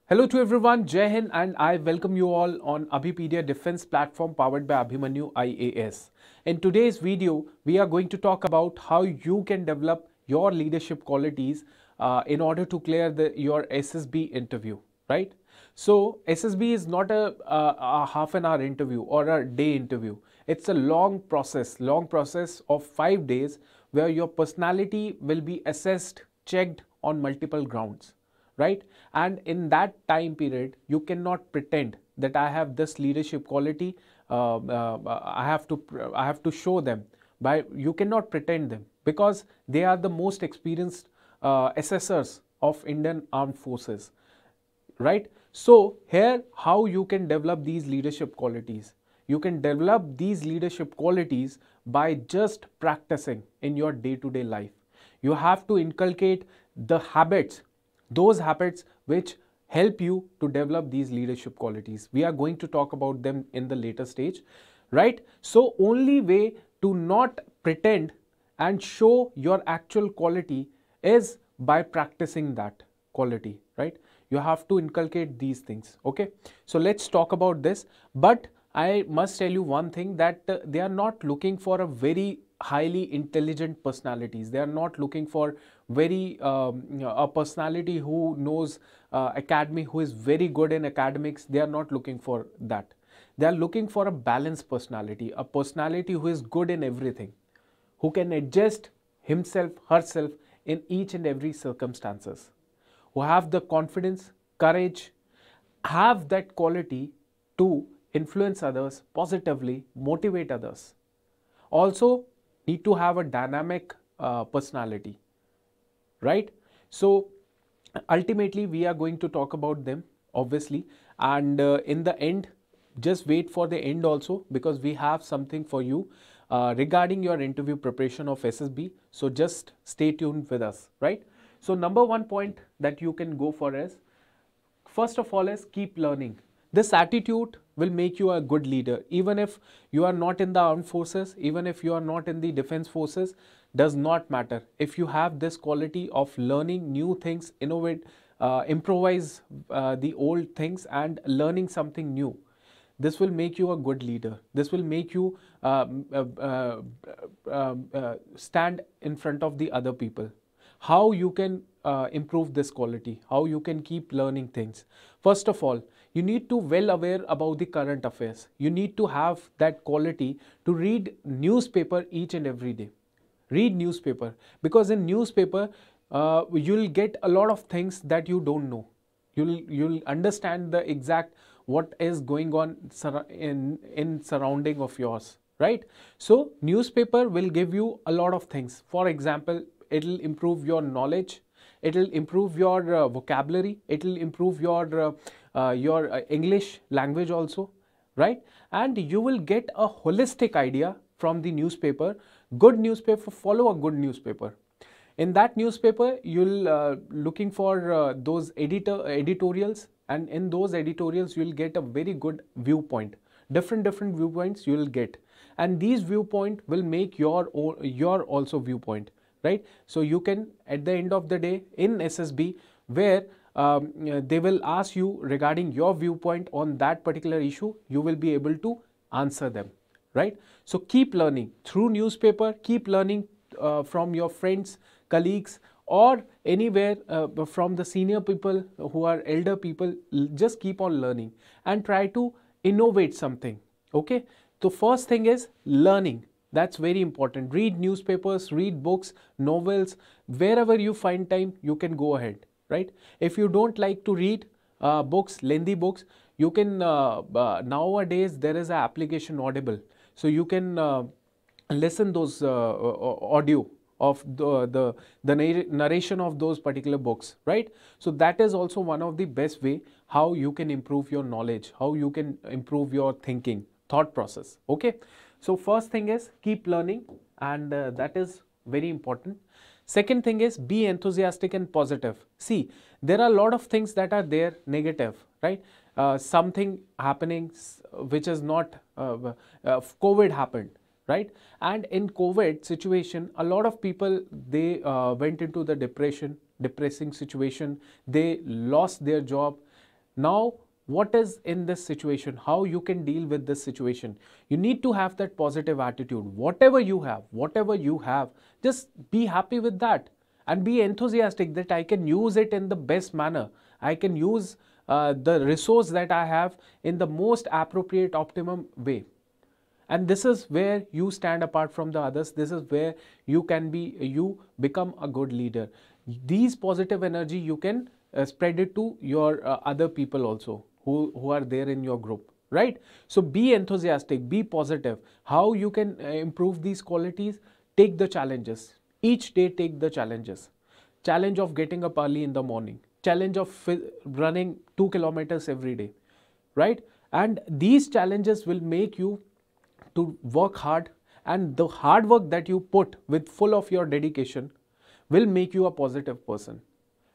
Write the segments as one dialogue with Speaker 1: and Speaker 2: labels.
Speaker 1: Hello to everyone, Jai Hind, and I welcome you all on Abhipedia Defense Platform powered by Abhimanyu IAS. In today's video, we are going to talk about how you can develop your leadership qualities in order to clear your SSB interview, right? So SSB is not a half an hour interview or a day interview. It's a long process of 5 days where your personality will be assessed, checked on multiple grounds, right? And in that time period you cannot pretend that I have this leadership quality. I have to show them. By you cannot pretend them, because they are the most experienced assessors of Indian armed forces, right? So here, how you can develop these leadership qualities? You can develop these leadership qualities by just practicing in your day-to-day life. You have to inculcate the habits, those habits which help you to develop these leadership qualities. We are going to talk about them in the later stage, right? So only way to not pretend and show your actual quality is by practicing that quality, right? You have to inculcate these things. Okay, so let's talk about this. But I must tell you one thing, that they are not looking for a very highly intelligent personalities. They are not looking for very a personality who knows academy, who is very good in academics. They are not looking for that. They are looking for a balanced personality, a personality who is good in everything, who can adjust himself, herself in each and every circumstances, who have the confidence, courage, have that quality to influence others positively, motivate others. Also need to have a dynamic personality, right? So ultimately we are going to talk about them, obviously, and in the end, just wait for the end also, because we have something for you regarding your interview preparation of SSB. So just stay tuned with us, right? So number one point that you can go for is, first of all, is keep learning. This attitude will make you a good leader. Even if you are not in the armed forces, even if you are not in the defense forces, does not matter. If you have this quality of learning new things, innovate, improvise the old things and learning something new, this will make you a good leader. This will make you stand in front of the other people. How you can improve this quality, how you can keep learning things? First of all, you need to well aware about the current affairs. You need to have that quality to read newspaper each and every day. Read newspaper, because in newspaper you'll get a lot of things that you don't know. You'll understand the exact what is going on in surrounding of yours, right? So newspaper will give you a lot of things. For example, it'll improve your knowledge, it'll improve your vocabulary, it'll improve your English language also, right? And you will get a holistic idea from the newspaper. Good newspaper, follow a good newspaper. In that newspaper, you'll looking for those editorials, and in those editorials you'll get a very good viewpoint. Different viewpoints you will get, and these viewpoint will make your also viewpoint, right? So you can, at the end of the day in SSB, where they will ask you regarding your viewpoint on that particular issue, you will be able to answer them, right? So keep learning through newspaper, keep learning from your friends, colleagues, or anywhere from the senior people who are elder people. Just keep on learning and try to innovate something. Okay, so first thing is learning. That's very important. Read newspapers, read books, novels. Wherever you find time, you can go ahead, right? If you don't like to read books, lengthy books, you can nowadays there is an application Audible, so you can listen those audio of the narration of those particular books, right? So that is also one of the best way how you can improve your knowledge, how you can improve your thinking, thought process. Okay, so first thing is keep learning, and that is very important. Second thing is be enthusiastic and positive. See, there are a lot of things that are there negative, right? Something happening which is not COVID happened, right? And in COVID situation, a lot of people, they went into the depressing situation. They lost their job. Now, what is in this situation? How you can deal with this situation? You need to have that positive attitude. Whatever you have, just be happy with that and be enthusiastic that I can use it in the best manner. I can use the resource that I have in the most appropriate, optimum way. And this is where you stand apart from the others. This is where you become a good leader. These positive energy you can spread it to your other people also who are there in your group, right? So be enthusiastic, be positive. How you can improve these qualities? Take the challenges. Each day take the challenges. Challenge of getting up early in the morning, challenge of running 2 kilometers every day, right? And these challenges will make you to work hard, and the hard work that you put with full of your dedication will make you a positive person,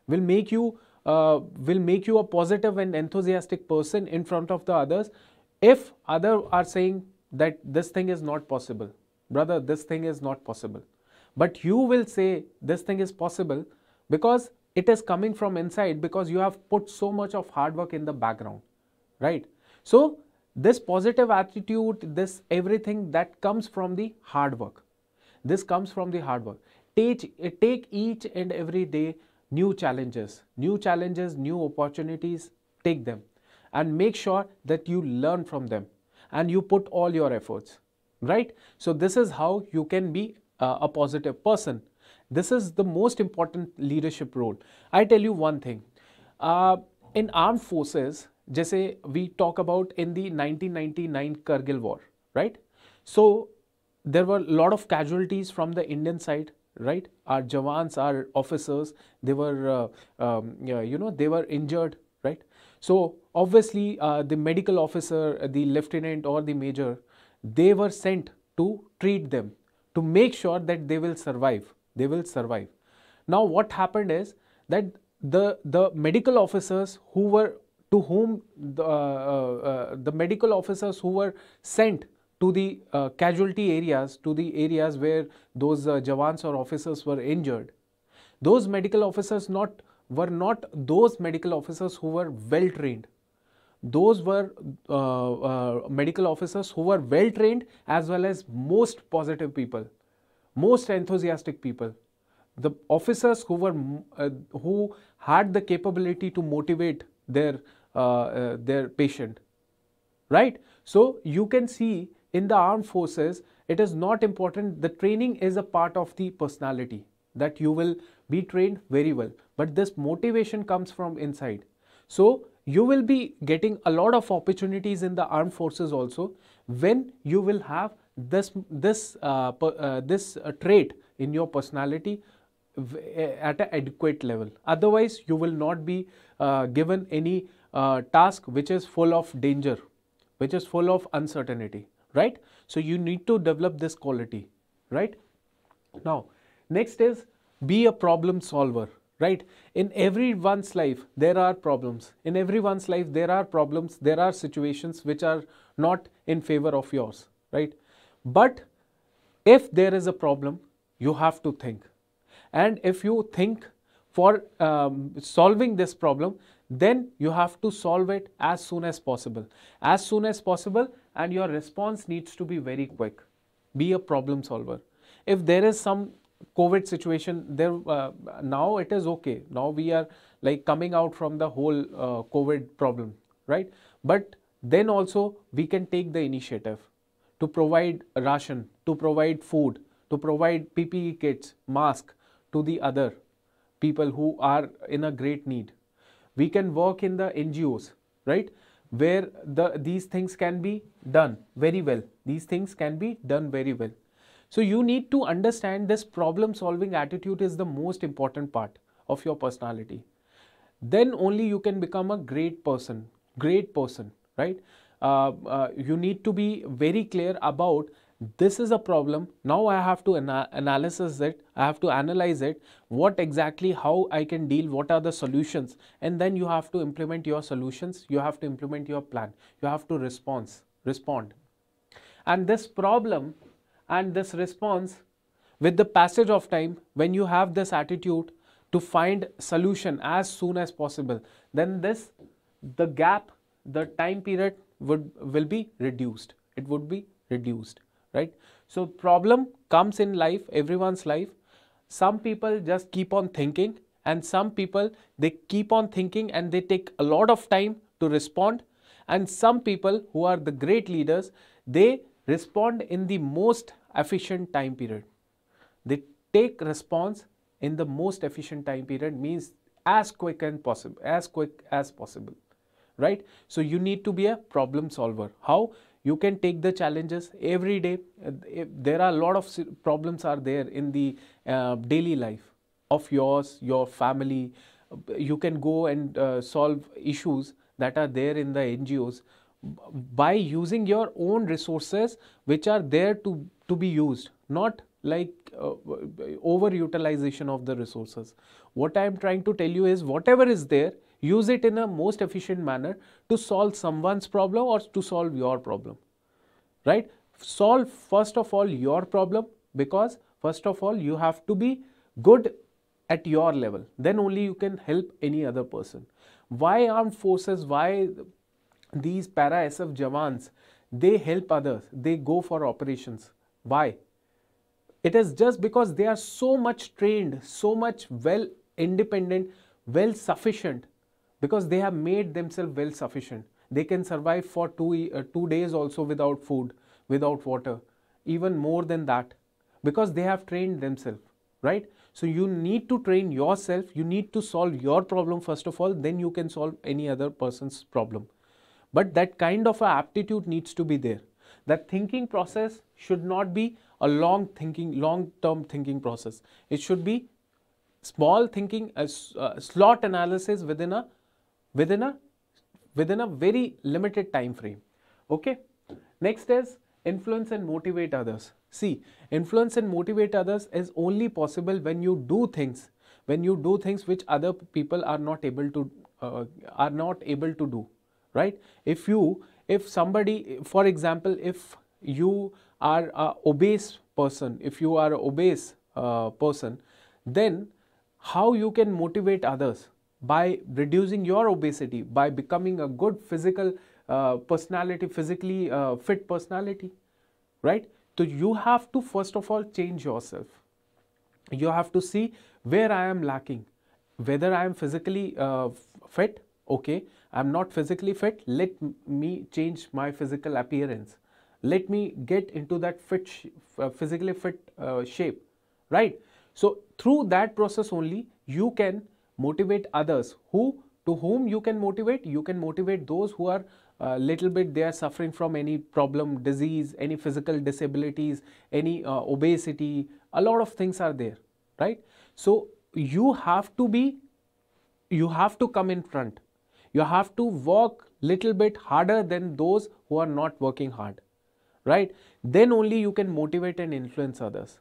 Speaker 1: will make you a positive and enthusiastic person in front of the others. If others are saying that this thing is not possible, brother, this thing is not possible, but you will say this thing is possible because it is coming from inside, because you have put so much of hard work in the background, right? So this positive attitude, this everything that comes from the hard work, this comes from the hard work. Take each and every day new challenges, new opportunities. Take them and make sure that you learn from them and you put all your efforts, right? So this is how you can be a positive person. This is the most important leadership role. I tell you one thing, in armed forces, जैसे we talk about in the 1999 Kargil war, right? So there were a lot of casualties from the Indian side, right? Our jawans, our officers, they were, they were injured, right? So obviously the medical officer, the lieutenant or the major, they were sent to treat them, to make sure that they will survive. They will survive. Now what happened is that the medical officers who were to whom the medical officers who were sent to the casualty areas, to the areas where those jawans or officers were injured, those medical officers were not those medical officers who were well trained. Those were medical officers who were well trained, as well as most positive people, most enthusiastic people. The officers who were who had the capability to motivate their patient, right? So you can see in the armed forces, it is not important. The training is a part of the personality, that you will be trained very well, but this motivation comes from inside. So you will be getting a lot of opportunities in the armed forces also when you will have this trait in your personality at an adequate level. Otherwise you will not be given any task which is full of danger, which is full of uncertainty, right? So you need to develop this quality, right? Now next is be a problem solver, right? In everyone's life there are problems. In everyone's life there are problems, there are situations which are not in favor of yours, right? But if there is a problem, you have to think. And if you think for solving this problem, then you have to solve it as soon as possible. As soon as possible, and your response needs to be very quick. Be a problem solver. If there is some COVID situation, there now it is okay. Now we are like coming out from the whole COVID problem, right? But then also we can take the initiative to provide ration, to provide food, to provide PPE kits, mask to the other people who are in a great need. We can work in the NGOs, right, where these things can be done very well. These things can be done very well. So you need to understand this problem solving attitude is the most important part of your personality. Then only you can become a great person, right? You need to be very clear about this is a problem. Now I have to analyze it. I have to analyze it. What exactly, how I can deal, what are the solutions? And then you have to implement your solutions. You have to implement your plan. You have to respond. And this problem and this response, with the passage of time, when you have this attitude to find solution as soon as possible, then this the gap, the time period will be reduced. It would be reduced, right? So problem comes in life, everyone's life. Some people just keep on thinking, and some people, they keep on thinking and they take a lot of time to respond. And some people who are the great leaders, they respond in the most efficient time period. They take response in the most efficient time period, means as quick as possible, right? So you need to be a problem solver. How? You can take the challenges every day. There are a lot of problems are there in the daily life of yours, your family. You can go and solve issues that are there in the NGOs by using your own resources which are there to be used, not like overutilization of the resources. What I am trying to tell you is whatever is there, use it in a most efficient manner to solve someone's problem or to solve your problem, right? Solve first of all your problem, because first of all you have to be good at your level, then only you can help any other person. Why armed forces, why these para SF Jawans, they help others, they go for operations? Why? It is just because they are so much trained, so much well independent, well sufficient, because they have made themselves well sufficient. They can survive for 2 days also without food, without water, even more than that, because they have trained themselves, right? So you need to train yourself, you need to solve your problem first of all, then you can solve any other person's problem. But that kind of aptitude needs to be there. That thinking process should not be a long-term thinking process. It should be small thinking, slot analysis within a very limited time frame. Okay. Next is influence and motivate others. See, influence and motivate others is only possible when you do things which other people are not able to do, right? If somebody, for example, if you are a obese person, then how you can motivate others? By reducing your obesity, by becoming a good physical personality, physically fit personality, right? So you have to first of all change yourself. You have to see where I am lacking, whether I am physically fit. Okay, I'm not physically fit, let me change my physical appearance, let me get into that physically fit shape, right? So through that process only you can motivate others. To whom you can motivate? You can motivate those who are little bit, they are suffering from any problem, disease, any physical disabilities, any obesity, a lot of things are there, right? So you have to come in front. You have to work little bit harder than those who are not working hard, right? Then only you can motivate and influence others.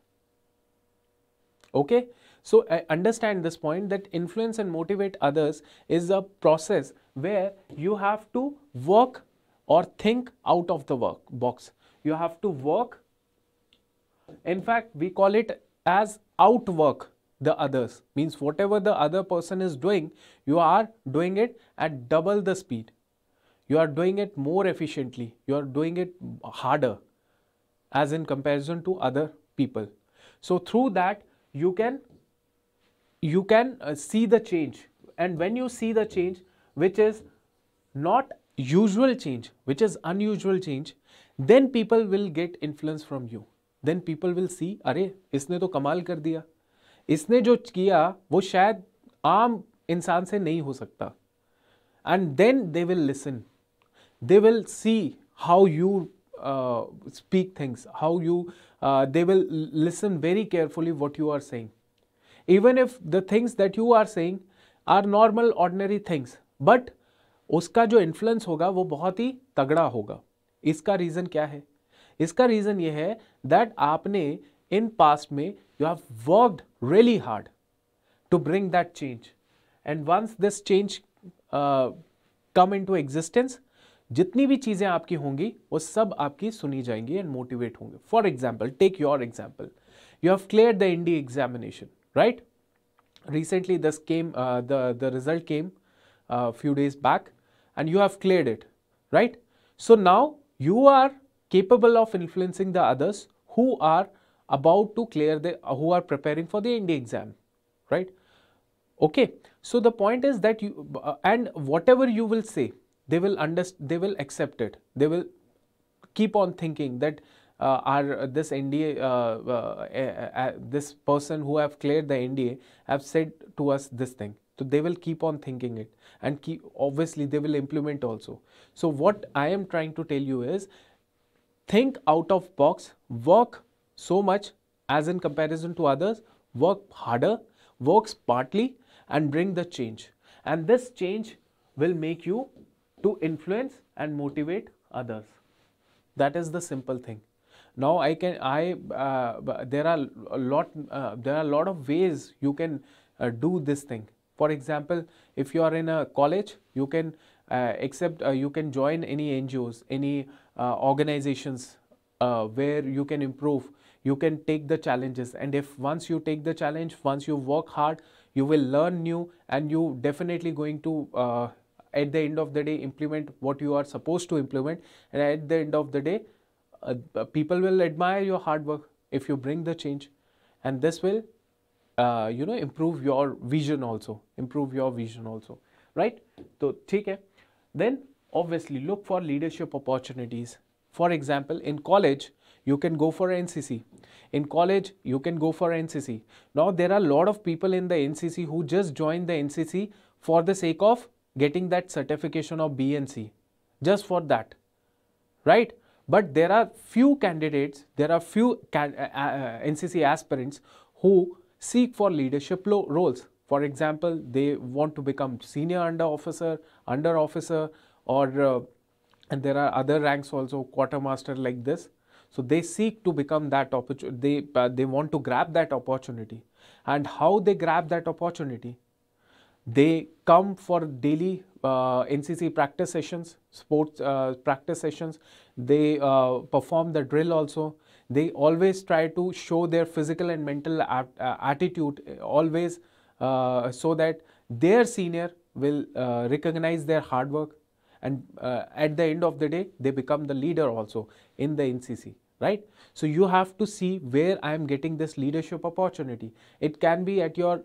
Speaker 1: Okay, so I understand this point, that influence and motivate others is a process where you have to work or think out of the box. You have to work. In fact, we call it as outwork the others. Means whatever the other person is doing, you are doing it at double the speed. You are doing it more efficiently. You are doing it harder as in comparison to other people. So through that, you can see the change. And when you see the change, which is not usual change, which is unusual change, then people will get influence from you. Then people will see, अरे इसने तो कमाल कर दिया, इसने जो किया वो शायद आम इंसान से नहीं हो सकता. And then they will listen. They will see how you speak things, how you they will listen very carefully what you are saying. Even if the things that you are saying are normal ordinary things, but उसका जो influence होगा वो बहुत ही तगड़ा होगा. इसका reason क्या है? इसका रीजन ये है दैट आपने इन पास्ट में you have worked really hard to bring that change, and once this change come into existence, जितनी भी चीजें आपकी होंगी वो सब आपकी सुनी जाएंगी एंड मोटिवेट होंगे. For example, take your example, you have cleared the ND examination, right? Recently this came, the result came a few days back. and you have cleared it, right? So now you are capable of influencing the others who are about to clear who are preparing for the NDA exam, right? Okay, so the point is that and whatever you will say, they will accept it. They will keep on thinking that this NDA, this person who have cleared the NDA have said to us this thing. So they will keep on thinking it, and obviously they will implement also. So what I am trying to tell you is, think out of box, work so much as in comparison to others, work harder, work smartly, and bring the change. And this change will make you to influence and motivate others. That is the simple thing. Now there are a lot of ways you can do this thing. For example, if you are in a college, you can you can join any NGOs, any organizations where you can improve. You can take the challenges, and if once you take the challenge, once you work hard, you will learn new, and you definitely going to at the end of the day implement what you are supposed to implement, and at the end of the day people will admire your hard work if you bring the change, and this will improve your vision also, right? So ठीक है. Then obviously look for leadership opportunities. For example, in college you can go for NCC. In college you can go for NCC. Now there are a lot of people in the NCC who just join the NCC for the sake of getting that certification of BNC, just for that, right? But there are few candidates, there are few NCC aspirants who seek for leadership roles. For example, they want to become senior under officer, or and there are other ranks also, quartermaster, like this. So they seek to become that opportunity. They want to grab that opportunity. And how they grab that opportunity? They come for daily NCC practice sessions, sports practice sessions. They perform the drill also. They always try to show their physical and mental attitude, always, so that their senior will recognize their hard work, and at the end of the day they become the leader also in the NCC, right? So you have to see where I am getting this leadership opportunity. It can be at your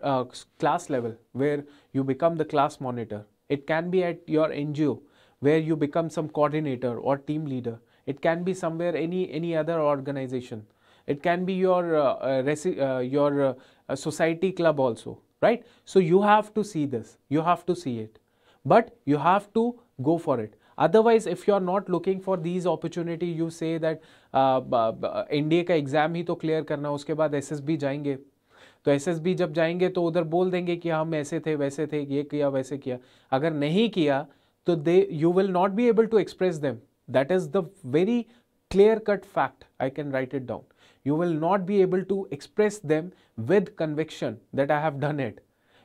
Speaker 1: class level, where you become the class monitor. It can be at your NGO, where you become some coordinator or team leader. It can be somewhere, any other organization. It can be your society club also, right? So you have to see this, you have to see it, but you have to go for it. Otherwise, if you are not looking for these opportunity, you say that NDA का exam ही तो clear करना, उसके बाद SSB जाएंगे. तो SSB जब जाएंगे तो उधर बोल देंगे कि हम ऐसे थे, वैसे थे, ये किया, वैसे किया. अगर नहीं किया तो you will not be able to express them. That is the very clear cut fact. I can write it down. You will not be able to express them with conviction that I have done it.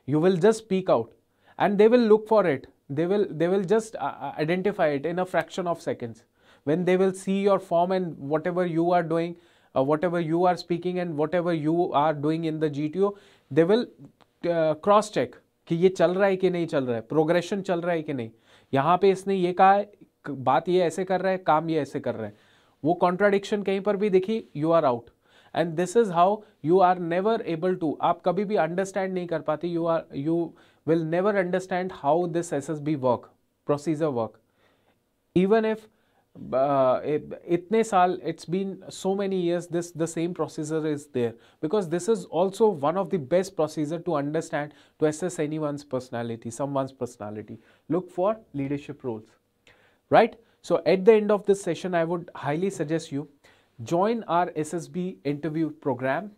Speaker 1: You will just speak out, and they will look for it. They will just identify it in a fraction of seconds. When they will see your form and whatever you are doing, whatever you are speaking and whatever you are doing in the GTO, they will cross check कि ये चल रहा है कि नहीं चल रहा है, प्रोग्रेशन चल रहा है कि नहीं, यहाँ पे इसने ये कहा है, बात ये ऐसे कर रहा है, काम ये ऐसे कर रहा है, वो कॉन्ट्राडिक्शन कहीं पर भी देखी, you are out. And this is how you are never able to, आप कभी भी अंडरस्टैंड नहीं कर पाती, you will never understand how this SSB procedure work. Even if itne saal, it's been so many years, the same procedure is there, because this is also one of the best procedure to understand, to assess someone's personality. Look for leadership roles, right? So at the end of this session, I would highly suggest you join our SSB interview program,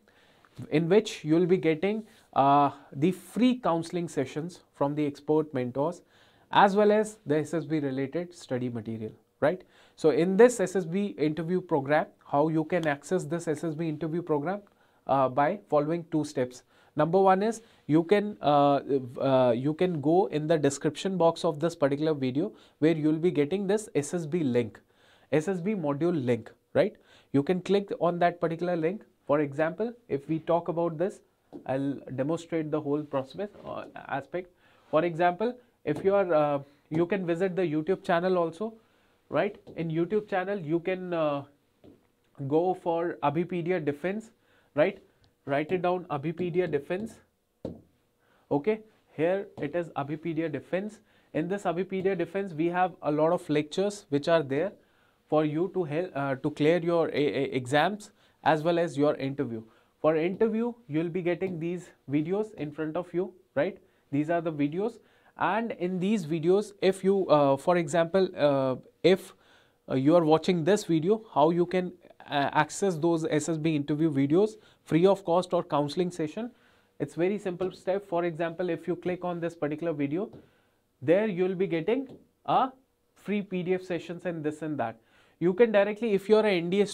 Speaker 1: in which you will be getting the free counseling sessions from the expert mentors, as well as the SSB related study material, right? So in this SSB interview program, how you can access this SSB interview program? By following two steps. Number one is you can go in the description box of this particular video, where you will be getting this SSB link, SSB module link, right? You can click on that particular link. For example, if we talk about this, I'll demonstrate the whole process aspect. For example, if you are you can visit the YouTube channel also, right? In YouTube channel, you can go for Abhipedia Defense, right? Write it down, Abhipedia Defense. Okay, here it is, Abhipedia Defense. In this Abhipedia Defense, we have a lot of lectures which are there for you to help to clear your exams as well as your interview. For interview, you'll be getting these videos in front of you, right? These are the videos, and in these videos, if you, for example, if you are watching this video, how you can access those SSB interview videos free of cost or counseling session. It's very simple step. For example, if you click on this particular video, there you'll be getting a free PDF sessions and this and that. You can directly, if you are an NDA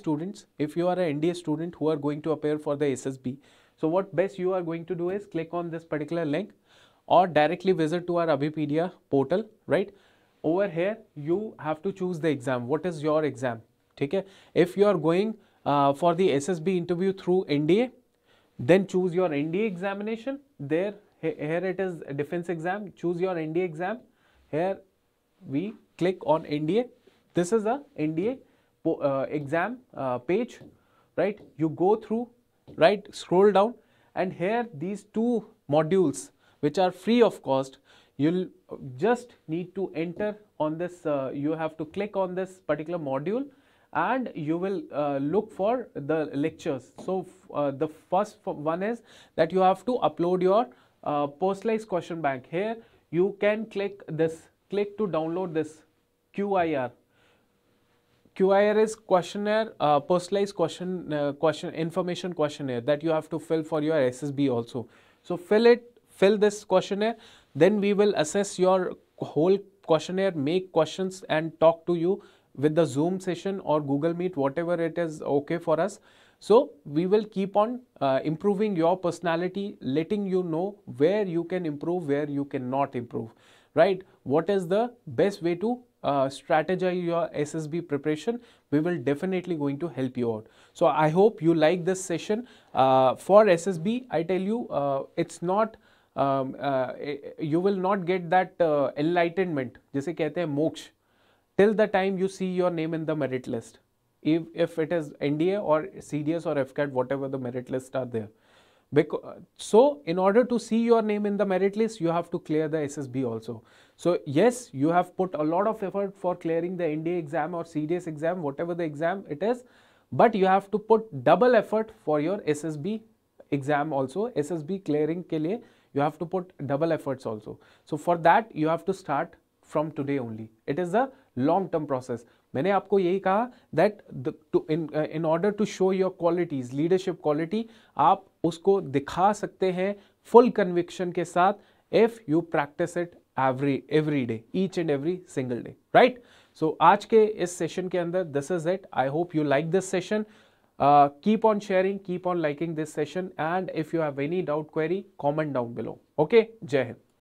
Speaker 1: student, who are going to appear for the SSB, so what best you are going to do is click on this particular link or directly visit to our Abhipedia portal, right? Over here, you have to choose the exam. What is your exam? Okay? If you are going for the SSB interview through NDA, then choose your NDA examination. Here it is a defense exam. Choose your NDA exam. Here we click on NDA. This is a NDA exam page, right? You go through, right? Scroll down, and here these two modules which are free of cost, you'll just need to enter on this. You have to click on this particular module, and you will look for the lectures. So the first one is that you have to upload your personalized question bank. Here you can click to download this QIR. QIR is questionnaire, personalized information questionnaire that you have to fill for your SSB also. So fill this questionnaire, then we will assess your whole questionnaire, make questions and talk to you with the Zoom session or Google Meet, whatever it is okay for us. So we will keep on improving your personality, letting you know where you can improve, where you cannot improve, right? What is the best way to strategize your SSB preparation? We will definitely going to help you out. So I hope you like this session. For SSB, I tell you, it's not, you will not get that enlightenment, जिसे कहते हैं मोक्ष, till the time you see your name in the merit list. If it is NDA or CDS or FCAT, whatever the merit lists are there. So in order to see your name in the merit list, you have to clear the SSB also. So yes, you have put a lot of effort for clearing the NDA exam or CDS exam, whatever the exam it is, but you have to put double effort for your SSB exam also. SSB clearing ke liye, you have to put double efforts also. So for that, you have to start from today only. It is a long term process. मैंने आपको यही कहा that in order to show your qualities, leadership quality, आप उसको दिखा सकते हैं full conviction के साथ if you practice it every day, each and every single day, right? So आज के इस session के अंदर this is it. I hope you like this session. Keep on sharing, keep on liking this session, and if you have any doubt, query, comment down below. Okay, Jai Hind.